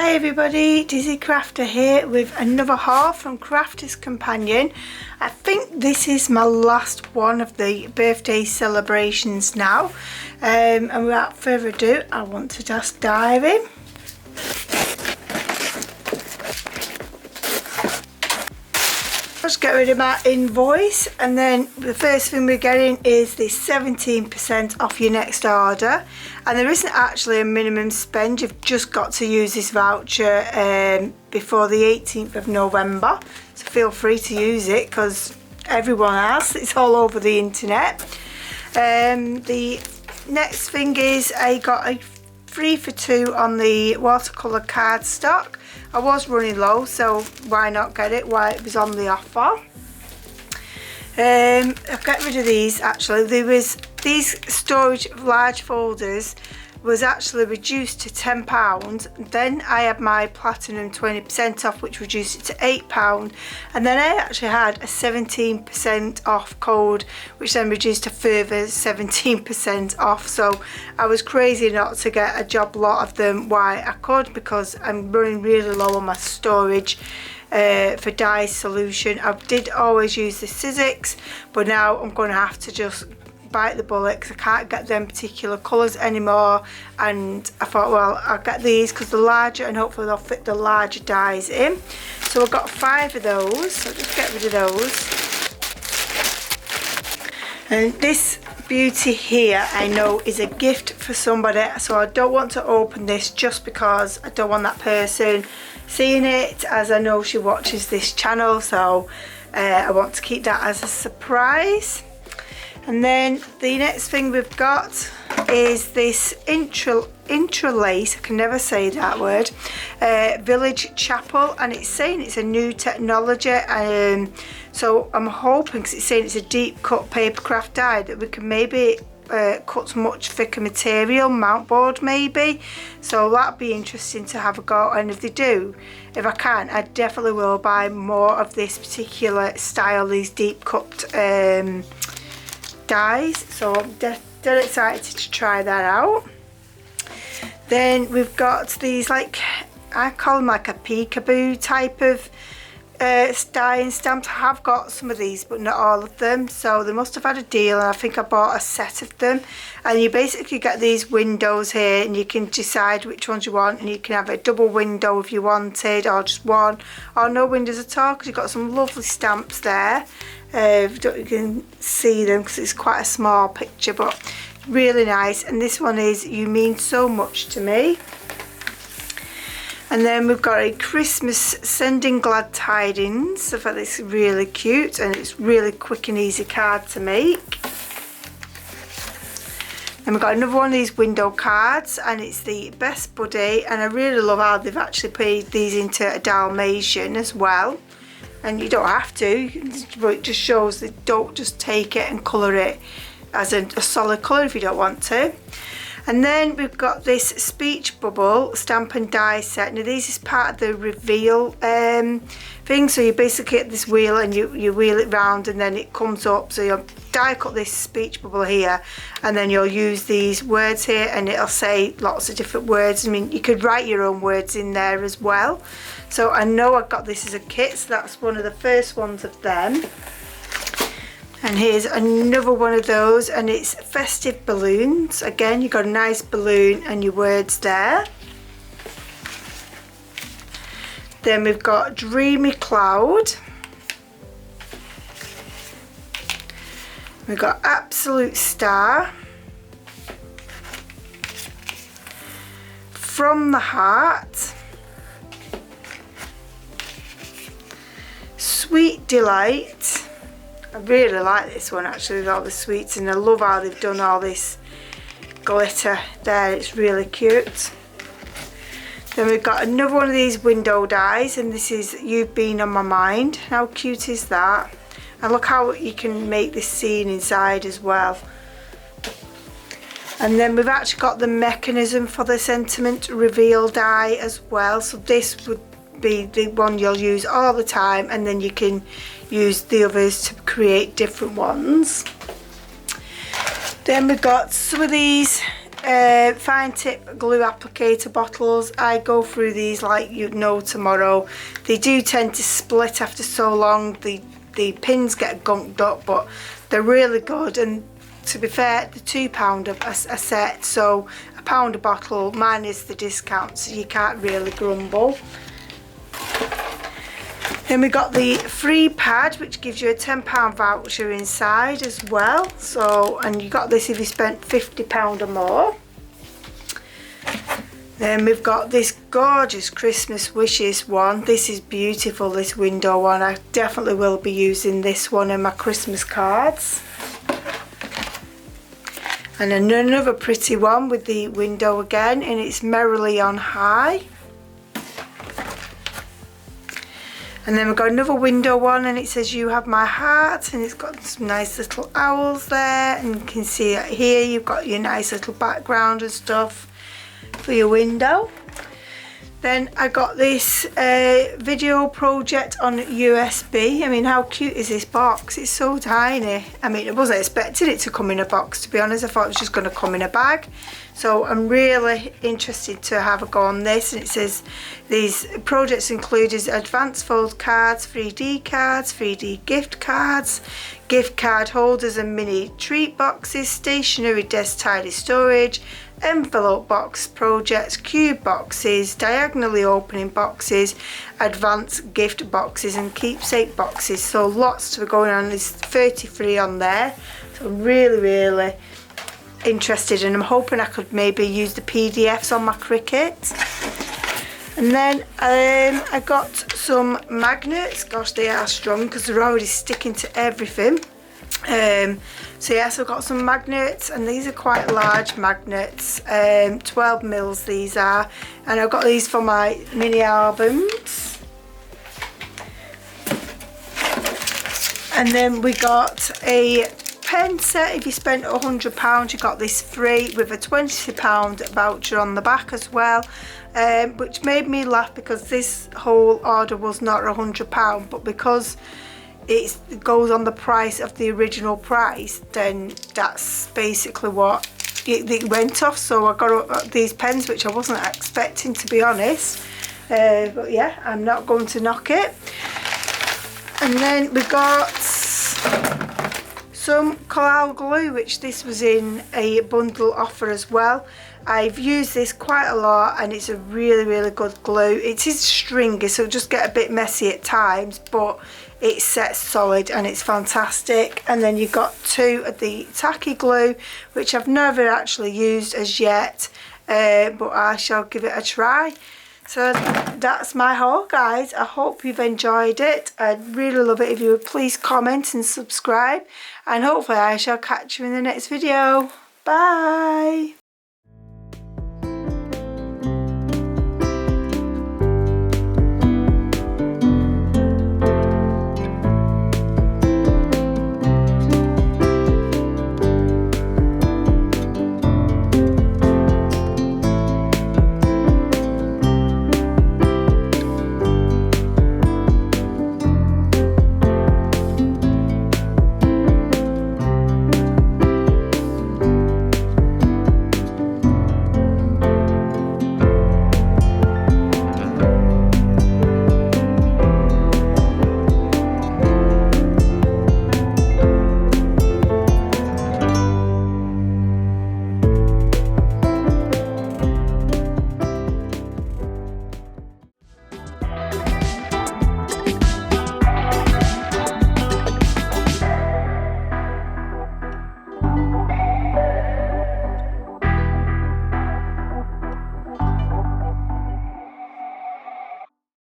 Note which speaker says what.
Speaker 1: Hi everybody, Dizzy Crafter here with another haul from Crafter's Companion. I think this is my last one of the birthday celebrations now, and without further ado I want to just dive in. Just get rid of my invoice, and then the first thing we're getting is the 17% off your next order, and there isn't actually a minimum spend. You've just got to use this voucher before the 18th of November, so feel free to use it because everyone has. It's all over the internet. The next thing is I got a 3 for 2 on the watercolour cardstock. I was running low, so why not get it while it was on the offer. I've got rid of these actually. There was these storage large folders was actually reduced to £10. Then I had my platinum 20% off, which reduced it to £8, and then I actually had a 17% off code, which then reduced a further 17% off. So I was crazy not to get a job lot of them while I could, because I'm running really low on my storage for dye solution. I did always use the Sizzix, but now I'm going to have to just bite the bullet because I can't get them particular colours anymore, and I thought, well, I'll get these because they're larger and hopefully they'll fit the larger dies in. So I got 5 of those, so I'll just get rid of those. And this beauty here I know is a gift for somebody, so I don't want to open this just because I don't want that person seeing it, as I know she watches this channel, so I want to keep that as a surprise. And then the next thing we've got is this intralace, I can never say that word, Village Chapel, and it's saying it's a new technology, so I'm hoping, because it's saying it's a deep cut paper craft die, that we can maybe cut much thicker material, mount board maybe, so that'd be interesting to have a go. And if they do, if I can, I definitely will buy more of this particular style, these deep cut dies, so I'm dead excited to try that out. Then we've got these, like, I call them like a peekaboo type of die and stamps. I have got some of these but not all of them, so they must have had a deal, and I think I bought a set of them. And you basically get these windows here, and you can decide which ones you want, and you can have a double window if you wanted, or just one, or no windows at all, because you've got some lovely stamps there. You can see them because it's quite a small picture, but really nice. And this one is You Mean So Much to Me. And then we've got a Christmas Sending Glad Tidings. I thought this is really cute, and it's really quick and easy card to make. And we've got another one of these window cards, and it's the Best Buddy, and I really love how they've actually put these into a Dalmatian as well. And you don't have to, but it just shows that don't just take it and colour it as a solid colour if you don't want to. And then we've got this Speech Bubble Stamp and Die set. Now this is part of the reveal thing, so you basically get this wheel and you wheel it round and then it comes up. So you'll die cut this speech bubble here, and then you'll use these words here, and it'll say lots of different words. I mean, you could write your own words in there as well. So I know I got this as a kit, so that's one of the first ones of them. And here's another one of those, and it's Festive Balloons. Again, you've got a nice balloon and your words there. Then we've got Dreamy Cloud. We've got Absolute Star. From the Heart. Sweet Delight. I really like this one actually, with all the sweets, and I love how they've done all this glitter there, it's really cute. Then we've got another one of these window dies, and this is You've Been on My Mind. How cute is that? And look how you can make this scene inside as well. And then we've actually got the mechanism for the sentiment reveal die as well, so this would be the one you'll use all the time, and then you can use the others to create different ones. Then we've got some of these fine tip glue applicator bottles. I go through these like you'd know tomorrow. They do tend to split after so long. The pins get gunked up, but they're really good. And to be fair, they're £2 a set, so £1 a bottle minus the discount, so you can't really grumble. Then we got the free pad, which gives you a £10 voucher inside as well. So, and you got this if you spent £50 or more. Then we've got this gorgeous Christmas wishes one. This is beautiful, this window one. I definitely will be using this one in my Christmas cards. And another pretty one with the window again, and it's Merrily on High. And then we've got another window one, and it says You Have My Heart, and it's got some nice little owls there, and you can see it here you've got your nice little background and stuff for your window. Then I got this video project on USB. I mean, how cute is this box? It's so tiny. I mean, I wasn't expecting it to come in a box, to be honest. I thought it was just going to come in a bag. So I'm really interested to have a go on this. And it says these projects include advanced fold cards, 3D cards, 3D gift cards, gift card holders and mini treat boxes, stationery desk tidy storage, envelope box projects, cube boxes, diagonally opening boxes, advanced gift boxes and keepsake boxes. So lots to be going on. There's 33 on there. So I'm really interested, and I'm hoping I could maybe use the PDFs on my Cricut. And then I got some magnets. Gosh, they are strong because they're already sticking to everything. So yes, I've got some magnets, and these are quite large magnets, 12 mils these are, and I've got these for my mini albums. And then we got a pen set. If you spent £100 you got this free with a £20 voucher on the back as well, which made me laugh because this whole order was not £100, but because it goes on the price of the original price, then that's basically what it went off. So I got these pens, which I wasn't expecting, to be honest, but yeah, I'm not going to knock it. And then we got some Collal glue, which this was in a bundle offer as well. I've used this quite a lot, and it's a really good glue. It is stringy, so it'll just get a bit messy at times, but it sets solid and it's fantastic. And then you've got two of the tacky glue, which I've never actually used as yet, but I shall give it a try. So that's my haul, guys. I hope you've enjoyed it. I'd really love it if you would please comment and subscribe, and hopefully I shall catch you in the next video. Bye.